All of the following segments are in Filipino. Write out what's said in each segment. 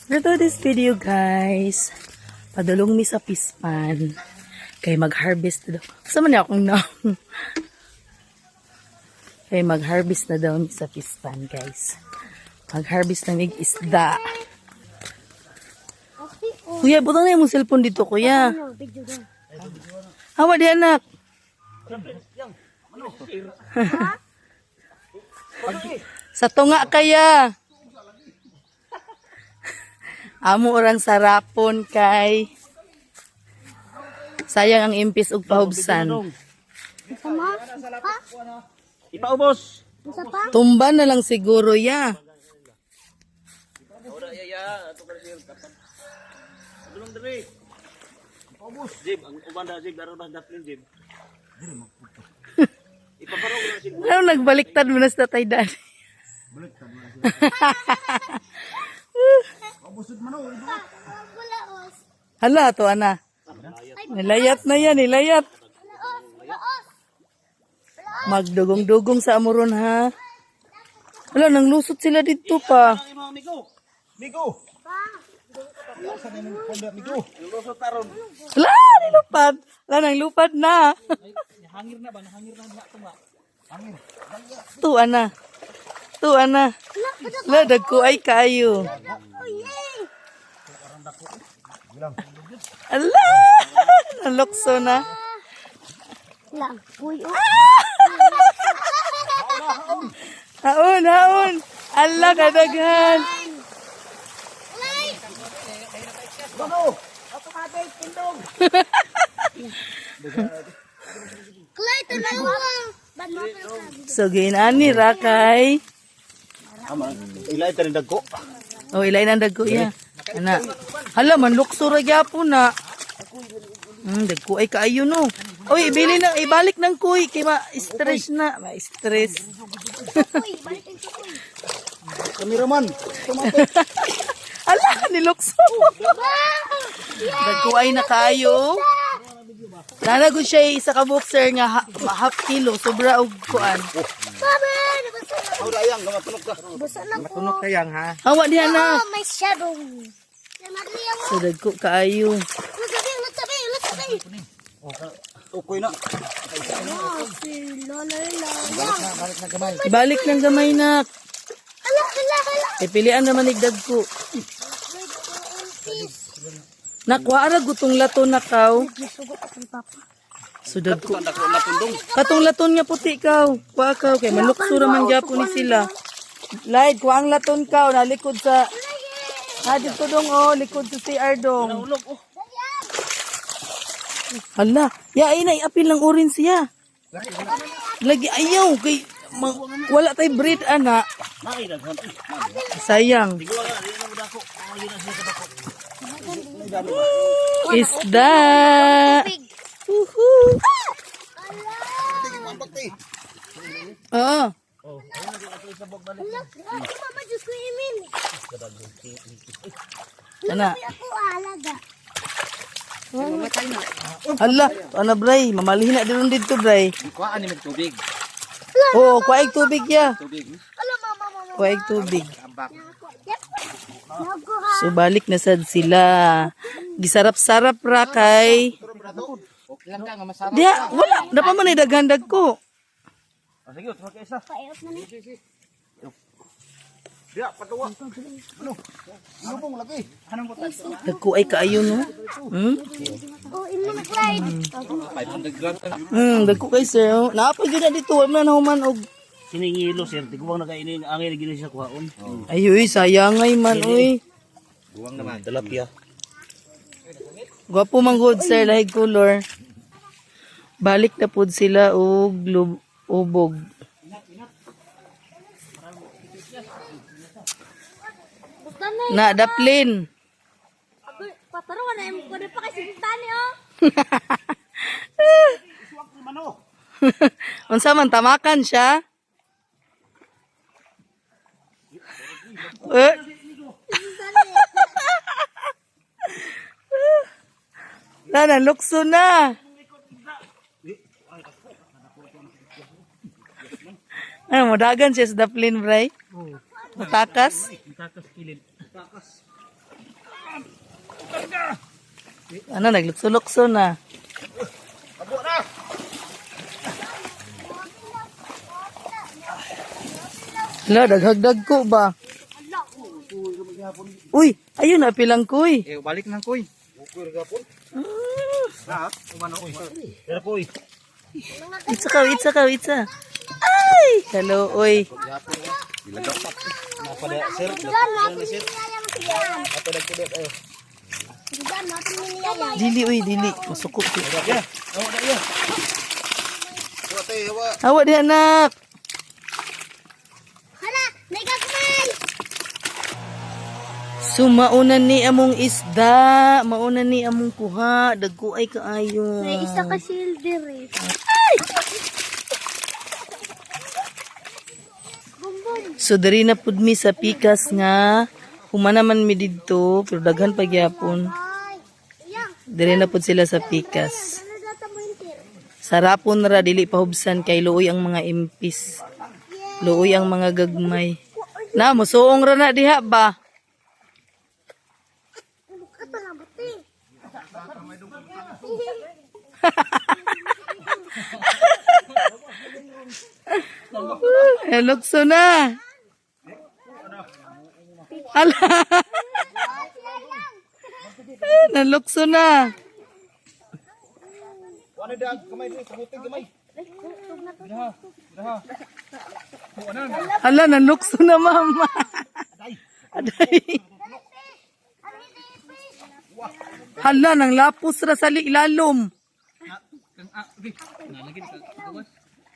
For this video guys, padulong mi sa pispan kay mag-harvest na daw. Kasama niya akong naong. Kay mag-harvest na daw mi sa pispan guys. Mag-harvest na mig isda. Kuya, butang na yung cellphone dito kuya. Hawa di anak. Sa tunga kaya. Amo orang sarapon kay sayang ang impis ug pahubsan. Ipaubos. Tumba na lang siguro ya. Belum diri. Ipaubos. Jib, ang ubanda jib daro na daplin jib. Ipaparog na jib. Ano nagbaliktad mo na sa tatay dad. Baliktad mo na. Abusod man oh. Hala to ana. Nilayat na yan, nilayat. Magdugong-dugong sa amuron ha. Hala, nang lusot sila dito pa. Migo. Migo. Lusot taron. Hala, nilupad. Hala, nang lupad na. Hangir na ba? Hangir na diha tunga. Hangir. Tu ana. Tu ana. Hala, dagko ay kayo. Ala! Nalokso na. Haon, haon. Ala, kadaghan. So, ginani rakay. Ilay tarin dagko. Oh, ilay ng dagko ya. Ana. Hala, manlukso ra gyapon na. Dagko ay kaayo no. Oy, ibalik ng kuy kay ma-stress na. Ma-stress. Kameraman. Hala, nilukso. Dagko ay na kaayo. Nanagod siya isa ka boxer nga half kilo. Sobra og kuan. Aw dayang gamatunok ka. Matunok kayang ha. Hawa diha na. May shadow. So, dagko kaayo. Ukoy na. Ibalik ng gamay na. Pilian naman igdagko. Nakuha gutong laton na kaw. Sudad ko. Katong laton nga puti kaw. Kuha kaw. Kaya maluksura man gyapon ni sila. Light, kuha ang laton kaw. Nalikod sa... Hadid ko dong oh. Likod sa CR dong. Hala. Ya, ay apil lang orin siya. Lagi ayaw. Kay, wala tay breed ana. Sayang. Isda. Oo. Ana. Hala, ana bray, mamalihin na din dito bray. Kuhaan ni tubig. Oo, kuhaig tubig ya. Tubig. Kuhaig tubig. So balik na sad sila. Gisarap-sarap ra kay. Diya, wala. Dapat man daghandag ko. Sige, tuwa ka isa. Diya, patuwa. Ano? Lubong lagi. Anong butas? Dagko ay kaayo no. Dagko kay sir. Naapa gyud na dito, wala na human og Siningilo sir, tiguwang nakainin angin gini siya kuhaon. ayoy sayangay man oy. Guwang naman, tilapia. Gwapo man good sir lahig color. Balik na pud sila og ubog. Na daplin. Paparuan na yung kuda pa kasi bintani oh. Unsa man tamakan siya? Na lukso na. Ano, madagan siya sa daplin, bray? Matakas? Takas kilid. Takas. Ano, naglukso-lukso na. Abo na. Hala, daghagdag ko ba? Uy, ayun na pilang kuy. Balik nang kuy. Kuy ra gapon. Ha? Umano kuy. Pero kuy. Itsa ka. Ay, hello, oy. Dilagaw pa. Mapada sir. Sir. Ato nagkudot ayo. Dili. Masukot ko. Ya. Awa na iya. Awa tay, awa. Awak di anak. Hala, nagagmay. So, mauna ni among isda. Mauna ni among kuha. Dagko ay kaayo. May isa ka silver eh. So, dari na pud mi sa pikas nga. Humanaman mi didto. Pero daghan pagyapon. Ay, iyang. Dari na pud sila sa pikas. Ano data mo yung tir? Sarapon ra dili pahubsan kay luoy ang mga impis. Luoy ang mga gagmay. Na, musuong ra na diha ba? Ito na buti. Lukso na. Ala. Nalukso na. Wala dag kamay ni kabuting kamay. Ala, nalukso na mama. Aday. Hala, nang lapos ra sa ilalom.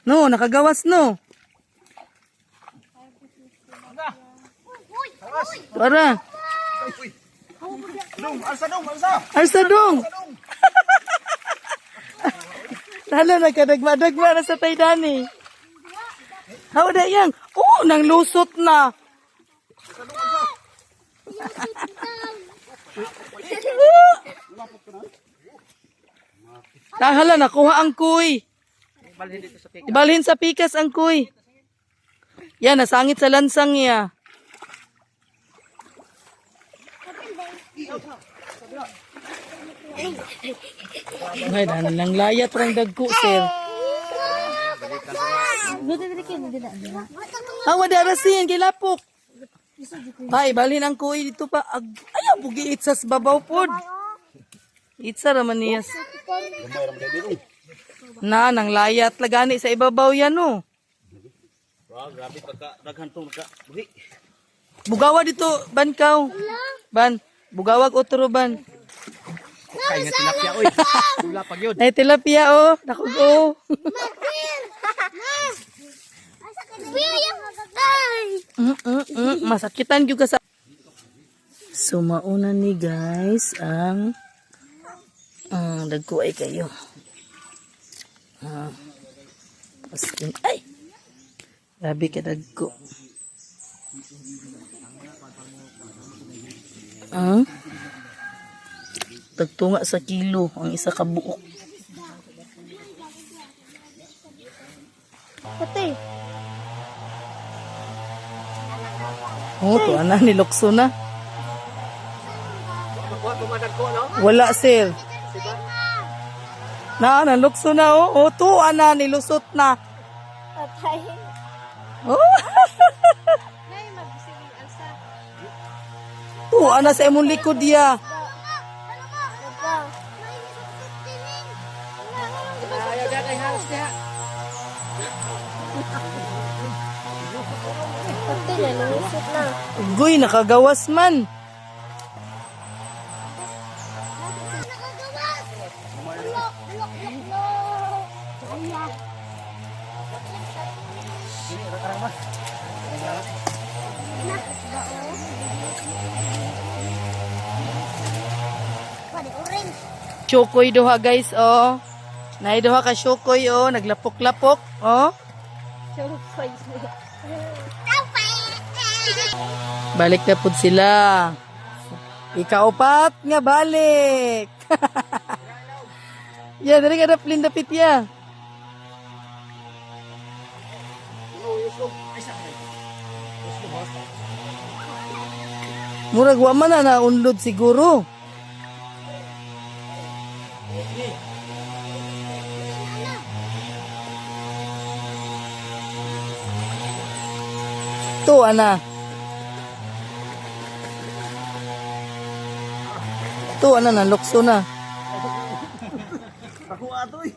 No, nakagawas no. Para. Dong, alsa dong, alsa. Arsa dong. Hala, nagkadagma-dagma na sa taydani. Hawa da yang. Oh, nang lusot na. Hala, nakuha ang kuy. Ibalhin sa pikas ang kuy. Yan, nasangit sa lansang niya. Ay, dahan lang layat rang dagko, sir. Hawa da rasin, kilapok. Ay, balhin ang kuy dito pa. Ayaw, bugi itsas babaw pod. Itsa raman niyas. Na, nang layat lagani sa ibabaw yan, no. Wah, grabe pagka daghan to ka. Buhi. Bugawa dito, ban kaw. Ban, bugawag otro ban. Kay nga tilapia oy. Wala pag yun. Ay, tilapia, oh. Nakog, oh. Masakitan juga sa... So, mauna ni guys ang... dagko ay kayo. Ay! Grabe ka dagko. Tagtunga sa kilo ang isa ka buok. Pati. Oh, to ana nilokso na. Wala sir. Na, nalukso na oh. Oh, to ana nilusot na. Patay. Oh. Nay, magsige alsa. To ana sa imong likod ya. Ayaw gatay house niya. Pati na, lumusot na. Ugoy, nakagawas man. Chokoy doha guys, oh. Nay doha ka chokoy, oh. Naglapok-lapok, oh. Balik na pud sila. Ikaupat nga balik. Ya, dari ka daplin dapit ya. Murag wa man na naunlod siguro. To ana. To ana na lukso na. Ako ato eh.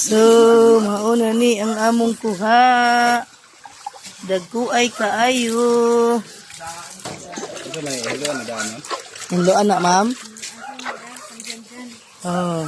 So, mauna ni ang among kuha. Dagko ay kaayo. Ito may hello na daan. Hello anak, ma'am. Oh.